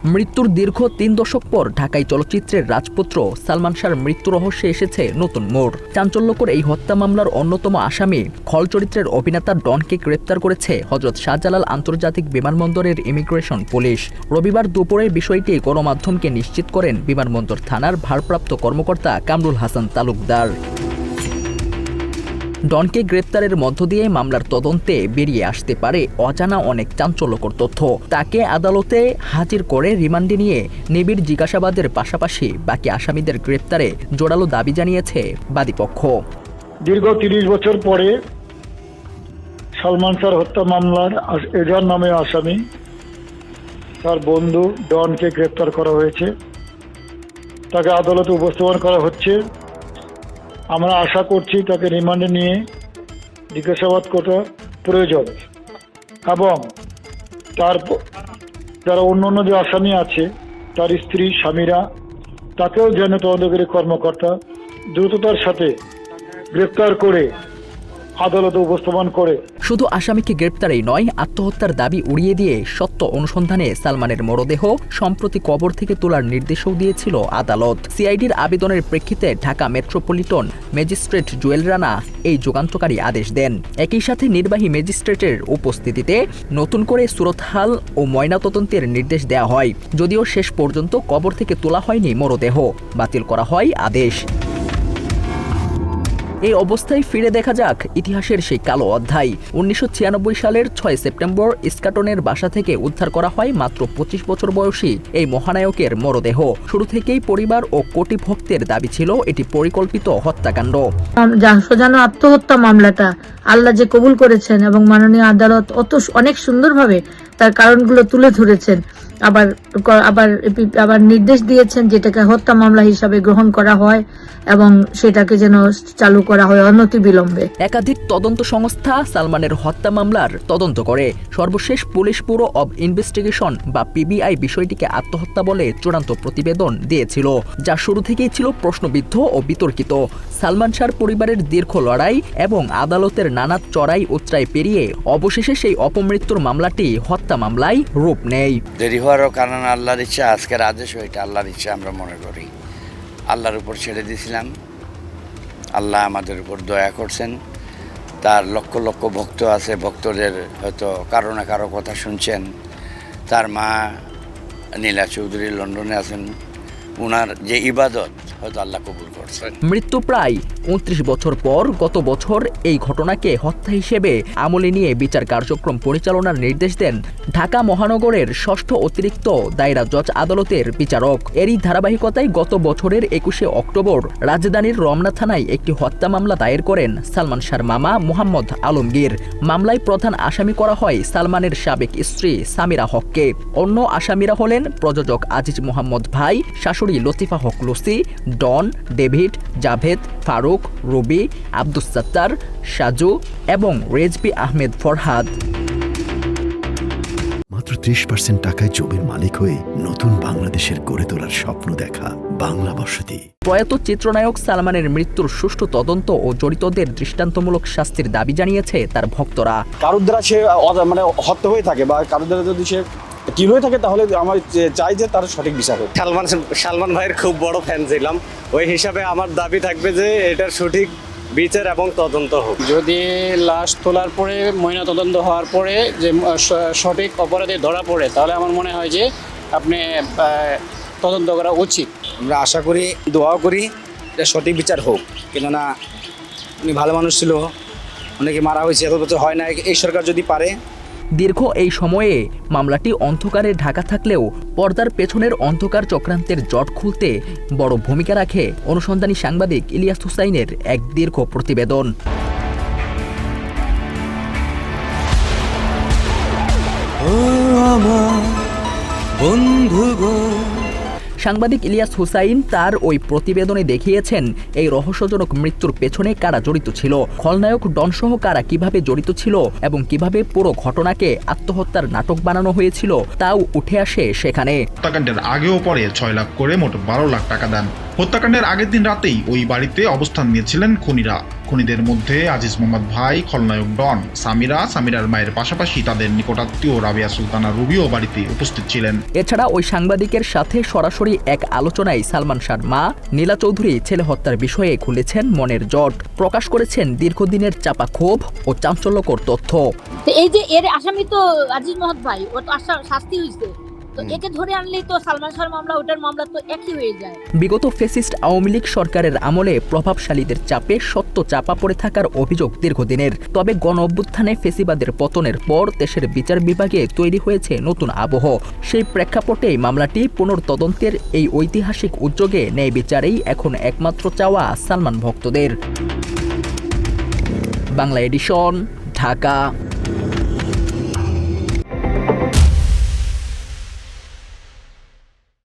মৃত্যুর দীর্ঘ ৩ দশক পর ঢাকাই চলচ্চিত্রের রাজপুত্র সালমান শাহর মৃত্যু রহস্যে এসেছে নতুন মোড়। চাঞ্চল্যকর এই হত্যা মামলার অন্যতম আসামি খল চরিত্রের অভিনেতা ডনকে গ্রেপ্তার করেছে হযরত শাহজালাল আন্তর্জাতিক বিমানবন্দরের ইমিগ্রেশন পুলিশ। রবিবার দুপুরে বিষয়টি গণমাধ্যমকে নিশ্চিত করেন বিমানবন্দর থানার ভারপ্রাপ্ত কর্মকর্তা কামরুল হাসান তালুকদার। ডনকে গ্রেপ্তারের মধ্য দিয়ে মামলার তদন্তে বেরিয়ে আসতে পারে অজানা অনেক চাঞ্চল্যকর তথ্য। তাকে আদালতে হাজির করে রিমান্ডে নিয়ে নিবিড় জিজ্ঞাসাবাদের পাশাপাশি বাকি আসামিদের গ্রেপ্তারে জোরালো দাবি জানিয়েছে বাদীপক্ষ। দীর্ঘ ৩০ বছর পরে সালমান শাহর হত্যা মামলার এজাহার নামে আসামি তার বন্ধু ডনকে গ্রেপ্তার করা হয়েছে। তাকে আদালতে উপস্থাপন করা হচ্ছে। আমরা আশা করছি তাকে রিমান্ডে নিয়ে জিজ্ঞাসাবাদ করা প্রয়োজন এবং তার যারা অন্যান্য যে আসামি আছে তার স্ত্রী স্বামীরা তাকেও যেন তদন্তকারী কর্মকর্তা দ্রুততার সাথে গ্রেপ্তার করে আদালতে উপস্থাপন করে। শুধু আসামিকে গ্রেপ্তারেই নয়, আত্মহত্যার দাবি উড়িয়ে দিয়ে সত্য অনুসন্ধানে সালমানের মরদেহ সম্প্রতি কবর থেকে তোলার নির্দেশও দিয়েছিল আদালত। সিআইডির আবেদনের প্রেক্ষিতে ঢাকা মেট্রোপলিটন ম্যাজিস্ট্রেট জুয়েল রানা এই যুগান্তকারী আদেশ দেন। একই সাথে নির্বাহী ম্যাজিস্ট্রেটের উপস্থিতিতে নতুন করে সুরতহাল ও ময়নাতদন্তের নির্দেশ দেওয়া হয়। যদিও শেষ পর্যন্ত কবর থেকে তোলা হয়নি মরদেহ, বাতিল করা হয় আদেশ। এই অবস্থায় ফিরে দেখা যাক ইতিহাসের সেই কালো অধ্যায়। ১৯৯৬ সালের ৬ সেপ্টেম্বর ইস্কাটনের বাসা থেকে উদ্ধার করা হয় মাত্র ২৫ বছর বয়সী এই মহানায়কের মরদেহ। শুরু থেকেই পরিবার ও কোটি ভক্তের দাবি ছিল এটি পরিকল্পিত হত্যাকাণ্ড। সাজানো আত্মহত্যা মামলাটা আল্লাহ যে কবুল করেছেন এবং মাননীয় আদালত অনেক সুন্দরভাবে তার কারণগুলো তুলে ধরেছেন, আবার নির্দেশ দিয়েছেন যেটাকে হত্যা মামলা হিসাবে গ্রহণ করা হয় এবং সেটাকে যেন চালু করা হয় অনতিবিলম্বে। একাধিক তদন্ত সংস্থা সালমানের হত্যা মামলার তদন্ত করে। সর্বশেষ পুলিশ ব্যুরো অব ইনভেস্টিগেশন বা পিবিআই বিষয়টিকে আত্মহত্যা বলে চূড়ান্ত প্রতিবেদন দিয়েছিল, যা শুরু থেকেই ছিল প্রশ্নবিদ্ধ ও বিতর্কিত। সালমান শাহর পরিবারের দীর্ঘ লড়াই এবং আদালতের নানা চড়াই উতরাই পেরিয়ে অবশেষে সেই অপমৃত্যুর মামলাটি হত্যা মামলায় রূপ নেয়। দেরি হওয়ারও কারণ আল্লাহর ইচ্ছা, আজকের আদেশ ওইটা আল্লাহর ইচ্ছা আমরা মনে করি। আল্লাহর উপর ছেড়ে দিয়েছিলাম, আল্লাহ আমাদের উপর দয়া করছেন। তার লক্ষ লক্ষ ভক্ত আছে, ভক্তদের হয়তো কারো না কারো কথা শুনছেন। তার মা নীলা চৌধুরী লন্ডনে আছেন, ওনার যে ইবাদত হয়তো আল্লাহ কবুল করছেন। মৃত্যু প্রায় ২৯ বছর পর গত বছর এই ঘটনাকে হত্যা হিসেবে আমলে নিয়ে বিচার কার্যক্রম পরিচালনার নির্দেশ দেন ঢাকা মহানগরের ৬ষ্ঠ অতিরিক্ত দায়রা জজ আদালতের বিচারক। এরই ধারাবাহিকতায় গত বছরের ২১শে অক্টোবর রাজধানীর রমনা থানায় একটি হত্যা মামলা দায়ের করেন সালমান শাহর মামা মোহাম্মদ আলমগীর। মামলায় প্রধান আসামি করা হয় সালমানের সাবেক স্ত্রী সামিরা হককে। অন্য আসামিরা হলেন প্রযোজক আজিজ মোহাম্মদ ভাই, শাশুড়ি লতিফা হক লুসি, ডন, ডেভিড, জাভেদ, ফারুক, রবি, আব্দুস সাত্তার, সাজু এবং রেজবি আহমেদ ফরহাদ। মাত্র ৩০% টাকায় জমির মালিক হয়ে নতুন বাংলাদেশের গড়ে তোলার স্বপ্ন দেখা বাংলা বসতি। প্রয়াত চিত্রনায়ক সালমানের মৃত্যুর সুষ্ঠু তদন্ত ও জড়িতদের দৃষ্টান্তমূলক শাস্তির দাবি জানিয়েছে তার ভক্তরা। কারোর দ্বারা সে হত্যা হয়ে থাকে বা কারোর দ্বারা যদি সে কি হয়ে থাকে তাহলে আমার চাই যে তার সঠিক বিচার হোক। সালমান ভাইয়ের খুব বড় ফ্যান ছিলাম, ওই হিসাবে আমার দাবি থাকবে যে এটার সঠিক বিচার এবং তদন্ত হোক। যদি লাশ তোলার পরে ময়না তদন্ত হওয়ার পরে যে সঠিক অপরাধী ধরা পড়ে, তাহলে আমার মনে হয় যে আপনি তদন্ত করা উচিত। আমরা আশা করি, দোয়াও করি যে সঠিক বিচার হোক, কেননা উনি ভালো মানুষ ছিল, অনেকে মারা হয়েছে, এত বছর হয় না। এই সরকার যদি পারে। দীর্ঘ এই সময়ে মামলাটি অন্ধকারে ঢাকা থাকলেও পর্দার পেছনের অন্ধকার চক্রান্তের জট খুলতে বড় ভূমিকা রাখে অনুসন্ধানী সাংবাদিক ইলিয়াস হুসাইনের এক দীর্ঘ প্রতিবেদন। সাংবাদিক ইলিয়াস হুসাইন তার ওই প্রতিবেদনে দেখিয়েছেন এই রহস্যজনক মৃত্যুর পেছনে কারা জড়িত ছিল, খলনায়ক ডনসহ কারা কিভাবে জড়িত ছিল এবং কিভাবে পুরো ঘটনাকে আত্মহত্যার নাটক বানানো হয়েছিল তাও উঠে আসে সেখানে। হত্যাকাণ্ডের আগেও পরে ৬ লাখ করে মোট ১২ লাখ টাকা দেন। হত্যাকাণ্ডের আগের দিন রাতেই ওই বাড়িতে অবস্থান নিয়েছিলেন খুনিরা। খুনিদের মধ্যে আজিজ মোহাম্মদ ভাই, খলনায়ক ডন, সামিরার মায়ের পাশাপাশি তাদের নিকটাত্মীয় রাবিয়া সুলতানা রুবিও বাড়িতে উপস্থিত ছিলেন। এছাড়া ওই সাংবাদিকের সাথে সরাসরি এক আলোচনায় সালমান শাহর মা নীলা চৌধুরী ছেলে হত্যার বিষয়ে খুলেছেন মনের জট, প্রকাশ করেছেন দীর্ঘদিনের চাপা ক্ষোভ ও চাঞ্চল্যকর তথ্য। এই যে এর আসামি তো আজিজ মোহাম্মদ ভাই, ও তো শাস্তি হয়েছে, তো একে ধরে আনলেই তো সালমান শাহর মামলা ওটার মামলা তো একই হয়ে যায়। বিগত ফ্যাসিস্ট আওয়ামী লীগ সরকারের আমলে প্রভাবশালীদের চাপে সত্য চাপা পড়ে থাকার অভিযোগ দীর্ঘদিনের। তবে গণ অভ্যুত্থানে ফ্যাসিবাদের পতনের পর দেশের বিচার বিভাগে তৈরি হয়েছে নতুন আবহ। সেই প্রেক্ষাপটে মামলাটি পুনর্তদন্তের এই ঐতিহাসিক উদ্যোগে ন্যায় বিচারেই এখন একমাত্র চাওয়া সালমান ভক্তদের। বাংলা এডিশন, ঢাকা।